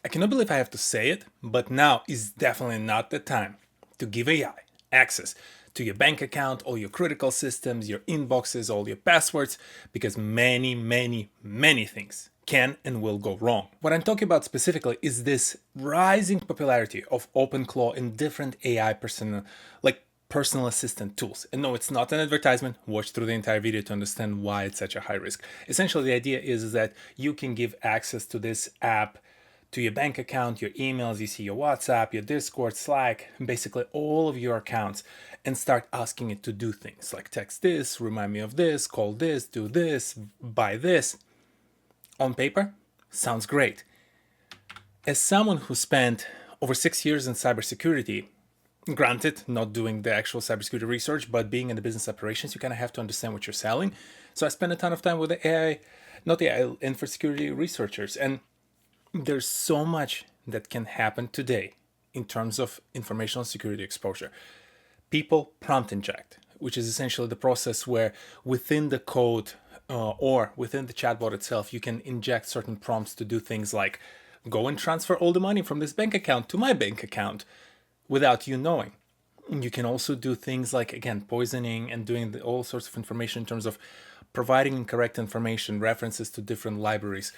I cannot believe I have to say it, but now is definitely not the time to give AI access to your bank account, all your critical systems, your inboxes, all your passwords, because many things can and will go wrong. What I'm talking about specifically is this rising popularity of OpenClaw and different AI personal assistant tools. And no, it's not an advertisement. Watch through the entire video to understand why it's such a high risk. Essentially, the idea is that you can give access to this app to your bank account, your emails, you see your WhatsApp, your Discord, Slack, basically all of your accounts, and start asking it to do things like text this, remind me of this, call this, do this, buy this. On paper, sounds great. As someone who spent over 6 years in cybersecurity, granted, not doing the actual cybersecurity research, but being in the business operations, you kind of have to understand what you're selling. So I spent a ton of time with the AI, not the AI, infosecurity researchers, and there's so much that can happen today in terms of informational security exposure. People prompt inject, which is essentially the process where within the code or within the chatbot itself, you can inject certain prompts to do things like go and transfer all the money from this bank account to my bank account without you knowing. You can also do things like, again, poisoning and doing all sorts of information in terms of providing incorrect information, references to different libraries.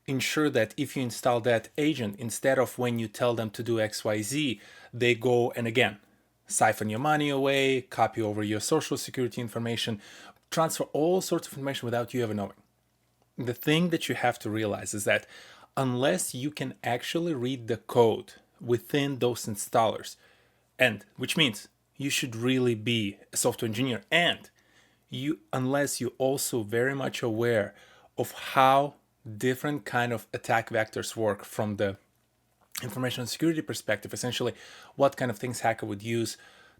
Ensure that if you install that agent, instead of when you tell them to do XYZ, they go and again, siphon your money away, copy over your social security information, transfer all sorts of information without you ever knowing. The thing that you have to realize is that unless you can actually read the code within those installers, and which means you should really be a software engineer, and unless you're also very much aware of how different kind of attack vectors work from the information security perspective, essentially what kind of things hacker would use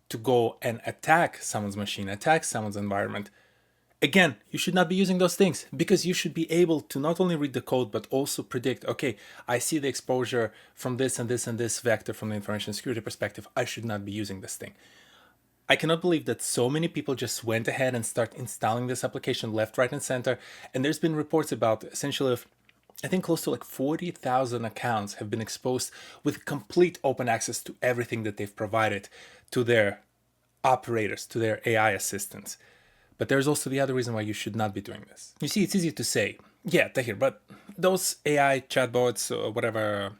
to go and attack someone's machine, attack someone's environment. Again, you should not be using those things because you should be able to not only read the code, but also predict, okay, I see the exposure from this and this and this vector from the information security perspective. I should not be using this thing. I cannot believe that so many people just went ahead and start installing this application left, right, and center. And there's been reports about essentially, I think close to like 40,000 accounts have been exposed with complete open access to everything that they've provided to their operators, to their AI assistants. But there's also the other reason why you should not be doing this. You see, it's easy to say, yeah, Tahir, but those AI chatbots or whatever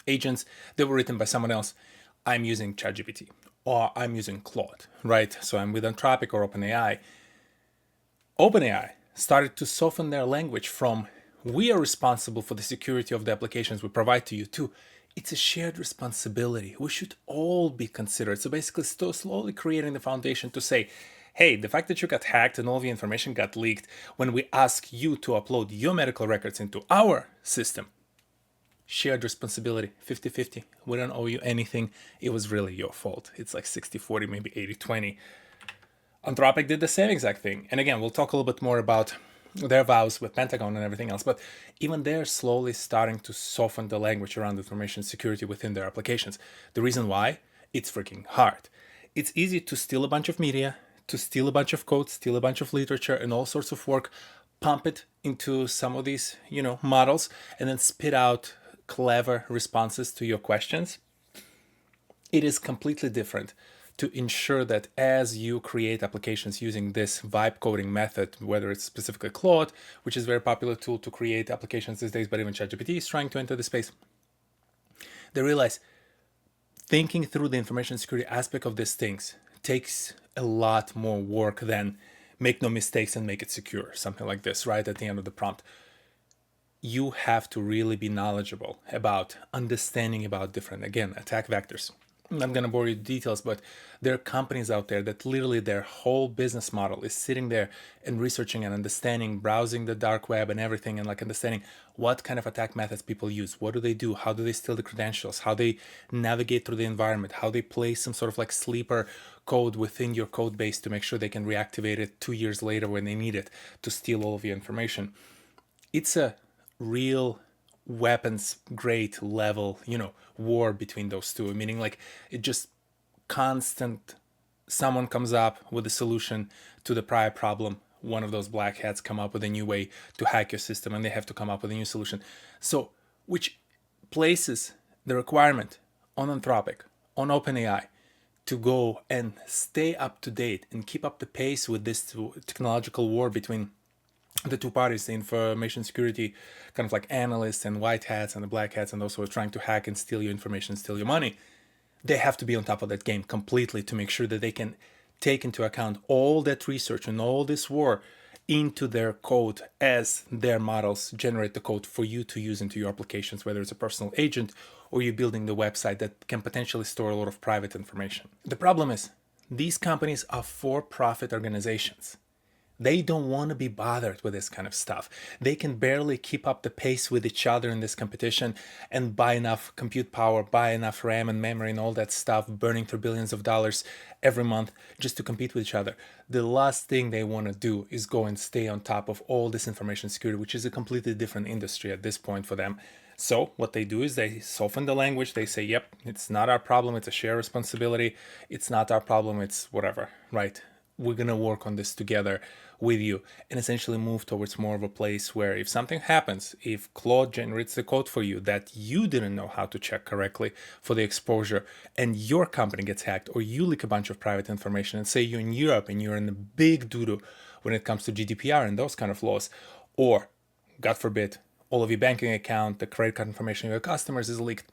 agents, they were written by someone else. I'm using ChatGPT or I'm using Claude, right? So I'm with Anthropic or OpenAI. OpenAI started to soften their language from we are responsible for the security of the applications we provide to you to it's a shared responsibility. We should all be considered. So basically still slowly creating the foundation to say, hey, the fact that you got hacked and all the information got leaked when we ask you to upload your medical records into our system, shared responsibility, 50-50. We don't owe you anything. It was really your fault. It's like 60-40, maybe 80-20. Anthropic did the same exact thing. And again, we'll talk a little bit more about their vows with Pentagon and everything else, but even they're slowly starting to soften the language around information security within their applications. The reason why? It's freaking hard. It's easy to steal a bunch of media, to steal a bunch of code, steal a bunch of literature and all sorts of work, pump it into some of these, models, and then spit out clever responses to your questions. It is completely different to ensure that as you create applications using this vibe coding method, whether it's specifically Claude, which is a very popular tool to create applications these days, but even ChatGPT is trying to enter the space, they realize thinking through the information security aspect of these things takes a lot more work than make no mistakes and make it secure, something like this, right at the end of the prompt. You have to really be knowledgeable about understanding about different, again, attack vectors. I'm not going to bore you with details, but there are companies out there that literally their whole business model is sitting there and researching and understanding, browsing the dark web and everything, and like understanding what kind of attack methods people use, what do they do, how do they steal the credentials, how they navigate through the environment, how they place some sort of like sleeper code within your code base to make sure they can reactivate it 2 years later when they need it to steal all of your information. It's a real weapons grade level, war between those two, meaning like it just constant, someone comes up with a solution to the prior problem, one of those black hats come up with a new way to hack your system and they have to come up with a new solution. So which places The requirement on Anthropic, on OpenAI, to go and stay up to date and keep up the pace with this technological war between the two parties, the information security kind of like analysts and white hats and the black hats and those who are trying to hack and steal your information, steal your money, they have to be on top of that game completely to make sure that they can take into account all that research and all this war into their code as their models generate the code for you to use into your applications, whether it's a personal agent or you're building the website that can potentially store a lot of private information. The problem is these companies are for-profit organizations. They don't want to be bothered with this kind of stuff. They can barely keep up the pace with each other in this competition and buy enough compute power, buy enough RAM and memory and all that stuff, burning through billions of dollars every month just to compete with each other. The last thing they want to do is go and stay on top of all this information security, which is a completely different industry at this point for them. So what they do is they soften the language. They say, yep, it's not our problem. It's a shared responsibility. It's not our problem. It's whatever, right? We're going to work on this together with you and essentially move towards more of a place where if something happens, if Claude generates the code for you that you didn't know how to check correctly for the exposure and your company gets hacked or you leak a bunch of private information and say you're in Europe and you're in a big doo-doo when it comes to GDPR and those kind of laws, or God forbid, all of your banking account, the credit card information of your customers is leaked,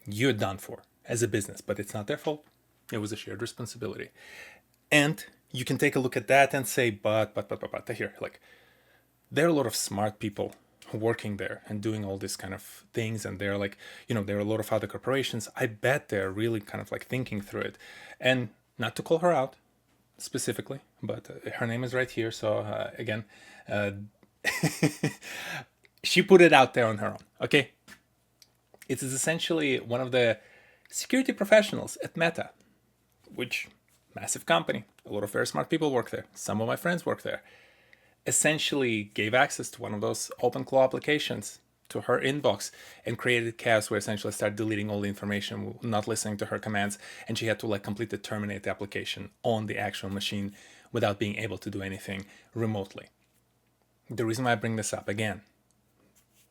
you're done for as a business, but it's not their fault. It was a shared responsibility. And you can take a look at that and say, but here, like, there are a lot of smart people working there and doing all this kind of things. And they're like, there are a lot of other corporations. I bet they're really kind of like thinking through it. And not to call her out specifically, but her name is right here. So again, she put it out there on her own. Okay. It is essentially one of the security professionals at Meta, which massive company. A lot of very smart people work there. Some of my friends work there. Essentially gave access to one of those OpenClaw applications to her inbox and created chaos where essentially started deleting all the information, not listening to her commands, and she had to completely terminate the application on the actual machine without being able to do anything remotely. The reason why I bring this up, again,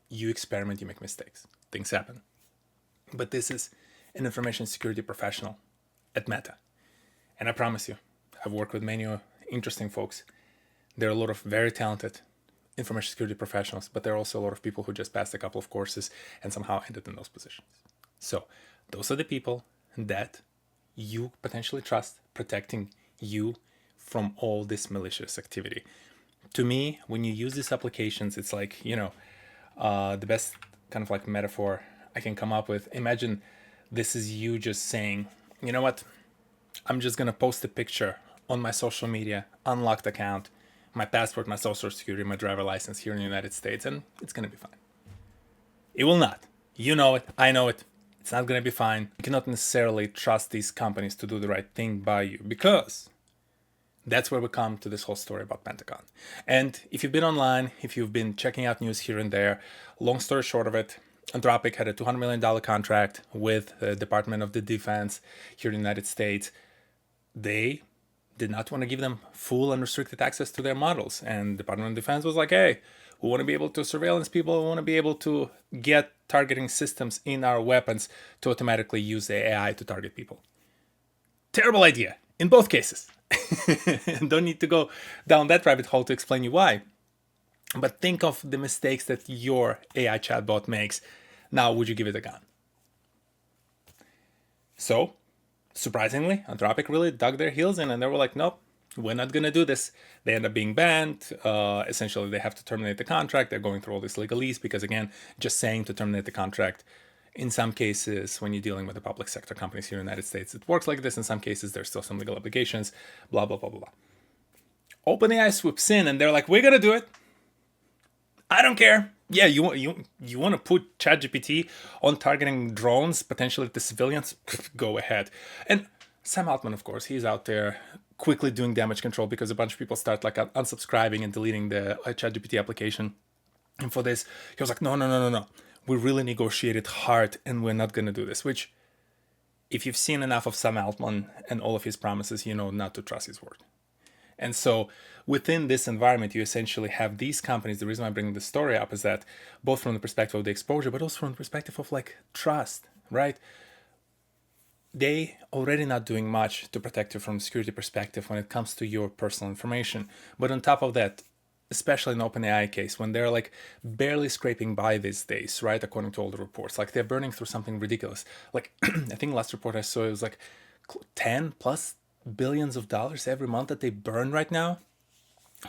you experiment, you make mistakes. Things happen. But this is an information security professional at Meta. And I promise you, I've worked with many interesting folks. There are a lot of very talented information security professionals, but there are also a lot of people who just passed a couple of courses and somehow ended in those positions. So those are the people that you potentially trust, protecting you from all this malicious activity. To me, when you use these applications, it's like, the best kind of like metaphor I can come up with. Imagine this is you just saying, you know what? I'm just going to post a picture on my social media, unlocked account, my passport, my social security, my driver license here in the United States, and it's going to be fine. It will not. You know it. I know it. It's not going to be fine. You cannot necessarily trust these companies to do the right thing by you, because that's where we come to this whole story about Pentagon. And if you've been online, if you've been checking out news here and there, long story short of it, Anthropic had a $200 million contract with the Department of the Defense here in the United States. They did not want to give them full unrestricted access to their models. And the Department of Defense was like, hey, we want to be able to surveillance people. We want to be able to get targeting systems in our weapons to automatically use the AI to target people. Terrible idea in both cases. Don't need to go down that rabbit hole to explain you why. But think of the mistakes that your AI chatbot makes. Now, would you give it a gun? So, surprisingly, Anthropic really dug their heels in and they were like, nope, we're not going to do this. They end up being banned. Essentially, they have to terminate the contract. They're going through all this legalese because, again, just saying to terminate the contract, in some cases, when you're dealing with the public sector companies here in the United States, it works like this. In some cases, there's still some legal obligations, blah, blah, blah, blah, blah. OpenAI swoops in and they're like, we're going to do it. I don't care. Yeah, you want to put ChatGPT on targeting drones, potentially the civilians? Go ahead. And Sam Altman, of course, he's out there quickly doing damage control because a bunch of people start unsubscribing and deleting the ChatGPT application. And for this, he was like, no. We really negotiated hard and we're not going to do this. Which, if you've seen enough of Sam Altman and all of his promises, you know not to trust his word. And so within this environment, you essentially have these companies. The reason I bring this story up is that both from the perspective of the exposure, but also from the perspective of trust. right? They already not doing much to protect you from a security perspective when it comes to your personal information. But on top of that, especially in OpenAI case, when they're like barely scraping by these days, right? According to all the reports, like they're burning through something ridiculous. Like I think last report I saw, it was like 10 plus billions of dollars every month that they burn right now.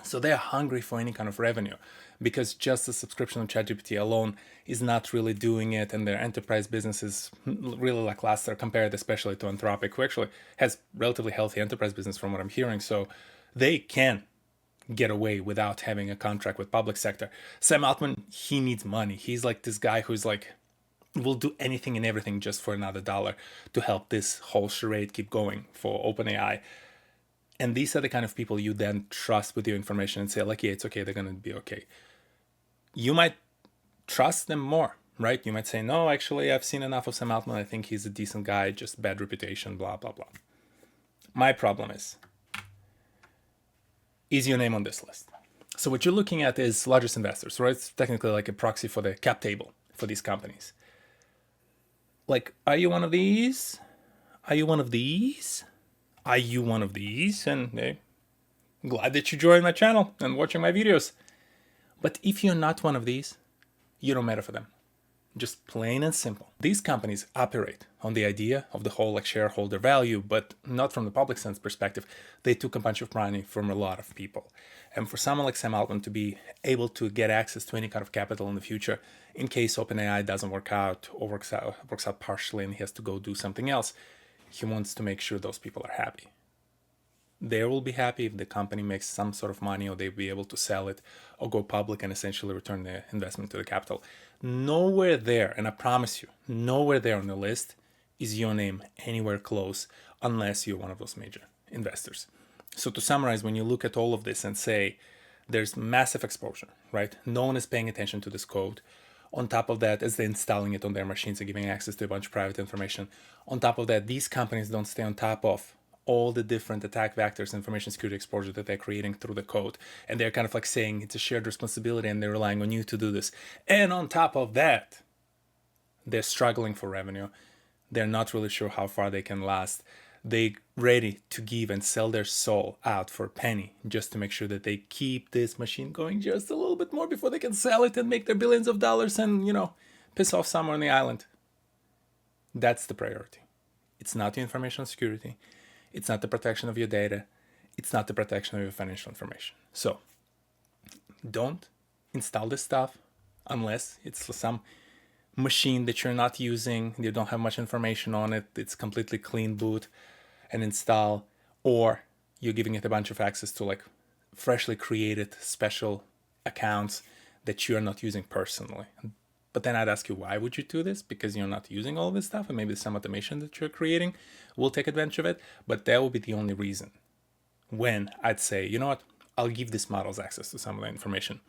So they're hungry for any kind of revenue, because just the subscription of ChatGPT alone is not really doing it, and their enterprise business is really lackluster compared especially to Anthropic, who actually has relatively healthy enterprise business from what I'm hearing. So they can get away without having a contract with public sector. Sam Altman, he needs money. He's like this guy who's like will do anything and everything just for another dollar to help this whole charade keep going for OpenAI. And these are the kind of people you then trust with your information and say, like, yeah, it's okay, they're going to be okay. You might trust them more, right? You might say, no, actually, I've seen enough of Sam Altman. I think he's a decent guy, just bad reputation, blah, blah, blah. My problem is your name on this list. So what you're looking at is largest investors, right? It's technically like a proxy for the cap table for these companies. Like, are you one of these? Are you one of these? Are you one of these? And hey, glad that you joined my channel and watching my videos. But if you're not one of these, you don't matter for them. Just plain and simple. These companies operate on the idea of the whole like shareholder value, but not from the public sense perspective. They took a bunch of money from a lot of people. And for someone like Sam Altman to be able to get access to any kind of capital in the future, in case OpenAI doesn't work out or works out partially and he has to go do something else, he wants to make sure those people are happy. They will be happy if the company makes some sort of money, or they'll be able to sell it or go public and essentially return the investment to the capital. Nowhere there, and I promise you, nowhere there on the list is your name anywhere close unless you're one of those major investors. So to summarize, when you look at all of this and say there's massive exposure, right? No one is paying attention to this code. On top of that, as they're installing it on their machines and giving access to a bunch of private information, on top of that, these companies don't stay on top of all the different attack vectors, information security exposure that they're creating through the code. And they're kind of like saying it's a shared responsibility and they're relying on you to do this. And on top of that, they're struggling for revenue. They're not really sure how far they can last. They're ready to give and sell their soul out for a penny just to make sure that they keep this machine going just a little bit more before they can sell it and make their billions of dollars and, piss off somewhere on the island. That's the priority. It's not your information security. It's not the protection of your data. It's not the protection of your financial information. So don't install this stuff unless it's some machine that you're not using, you don't have much information on it, it's completely clean boot and install, or you're giving it a bunch of access to like freshly created special accounts that you're not using personally. But then I'd ask you, why would you do this? Because you're not using all this stuff, and maybe some automation that you're creating will take advantage of it. But that will be the only reason when I'd say, you know what, I'll give these models access to some of the information.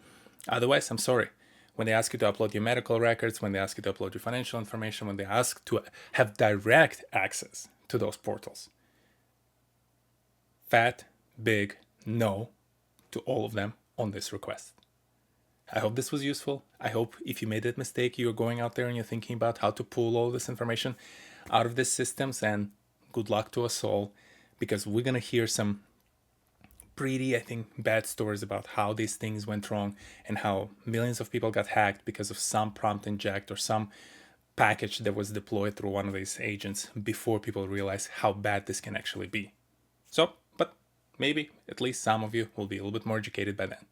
Otherwise, I'm sorry. When they ask you to upload your medical records, when they ask you to upload your financial information, when they ask to have direct access to those portals, fat, big, no to all of them on this request. I hope this was useful. I hope if you made that mistake, you're going out there and you're thinking about how to pull all this information out of these systems, and good luck to us all, because we're going to hear some pretty, I think, bad stories about how these things went wrong and how millions of people got hacked because of some prompt inject or some package that was deployed through one of these agents before people realize how bad this can actually be. So, but maybe at least some of you will be a little bit more educated by then.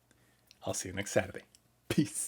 I'll see you next Saturday. Peace.